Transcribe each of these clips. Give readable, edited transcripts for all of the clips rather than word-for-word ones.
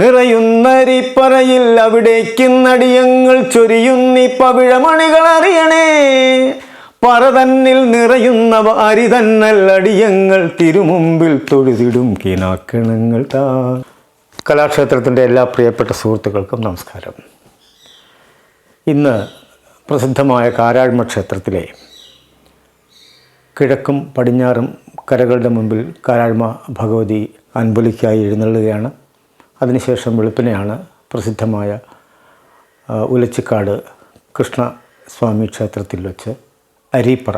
നിറയുന്നരിപ്പറയിൽ അവിടേക്കുന്നടിയങ്ങൾ ചൊരിയുന്നി പവിഴമണികൾ അറിയണേ. പറതന്നിൽ നിറയുന്നവ അരിതന്നൽ അടിയങ്ങൾ തിരുമുമ്പിൽ തൊഴുതിടും കിനാക്കിണങ്ങൾ താ. കലാക്ഷേത്രത്തിൻ്റെ എല്ലാ പ്രിയപ്പെട്ട സുഹൃത്തുക്കൾക്കും നമസ്കാരം. ഇന്ന് പ്രസിദ്ധമായ കാരാഴ്മ ക്ഷേത്രത്തിലെ കിഴക്കും പടിഞ്ഞാറും കരകളുടെ മുമ്പിൽ കാരാഴ്മ ഭഗവതി അൻപൊലിക്കായി എഴുന്നള്ളുകയാണ്. അതിനുശേഷം വെളുപ്പിനെയാണ് പ്രസിദ്ധമായ ഉലച്ചിക്കാട് കൃഷ്ണസ്വാമി ക്ഷേത്രത്തിൽ വെച്ച് അരീപ്പറ.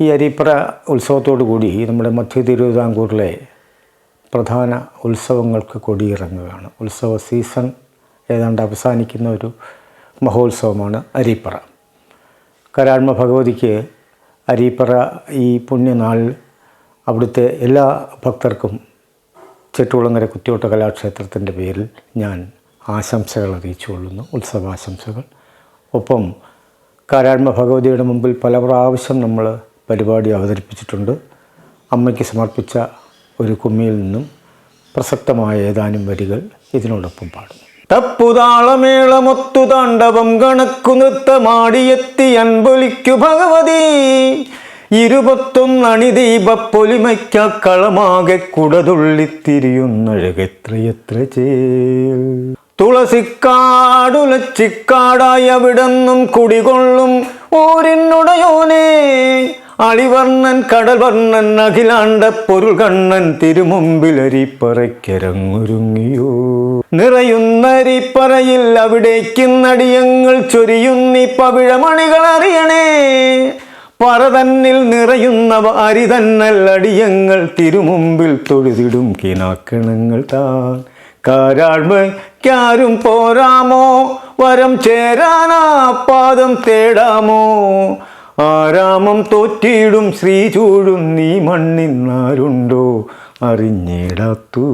ഈ അരീപ്പറ ഉത്സവത്തോടു കൂടി നമ്മുടെ മധ്യ തിരുവിതാംകൂറിലെ പ്രധാന ഉത്സവങ്ങൾക്ക് കൊടിയിറങ്ങുകയാണ്. ഉത്സവ സീസൺ ഏതാണ്ട് അവസാനിക്കുന്ന ഒരു മഹോത്സവമാണ് അരീപ്പറ. കാരാഴ്മ ഭഗവതിക്ക് അരീപ്പറ ഈ പുണ്യനാളിൽ അവിടുത്തെ എല്ലാ ഭക്തർക്കും ചെട്ടുകുളങ്ങര കുത്തിയോട്ട കലാക്ഷേത്രത്തിൻ്റെ പേരിൽ ഞാൻ ആശംസകൾ അറിയിച്ചു കൊള്ളുന്നു, ഉത്സവാശംസകൾ. ഒപ്പം കാരാഴ്മ ഭഗവതിയുടെ മുമ്പിൽ പല പ്രാവശ്യം നമ്മൾ പരിപാടി അവതരിപ്പിച്ചിട്ടുണ്ട്. അമ്മയ്ക്ക് സമർപ്പിച്ച ഒരു കുമ്മിയിൽ നിന്നും പ്രസക്തമായ ഏതാനും വരികൾ ഇതിനോടൊപ്പം പാടും. തപ്പുതാളമേളമൊത്തു താണ്ഡവം കണക്കു നൃത്തമാടിയെത്തി അൻപൊലിക്കു ഭഗവതി. 21 കളമാകെ കുടതുള്ളിത്തിരിയുന്നഴകെത്രയെത്ര ചേൽ. തുളസിക്കാടുലച്ചിക്കാടായി അവിടെന്നും കുടികൊള്ളും ഊരിനുടയോനേ. അളിവർണ്ണൻ കടൽവർണ്ണൻ അഖിലാണ്ട പൊരുൾ കണ്ണൻ തിരുമുമ്പിൽ അരിപ്പറയ്ക്കിറങ്ങൊരുങ്ങിയോ. നിറയുന്നരിപ്പറയിൽ അവിടേക്കുന്നടിയങ്ങൾ ചൊരിയുന്നി പവിഴമണികൾ അറിയണേ. പറതന്നിൽ നിറയുന്നവ അരിതന്നൽ അടിയങ്ങൾ തിരുമുമ്പിൽ തൊഴുതിടും കിനാക്കിണങ്ങൾ താൻ. കാരാഴ്മയ്ക്കാരും പോരാമോ, വരം ചേരാനാ പാദം തേടാമോ. ആരാമം തോറ്റിടും ശ്രീ ചൂഴും നീ മണ്ണിന്നാരുണ്ടോ അറിഞ്ഞിടത്തൂ.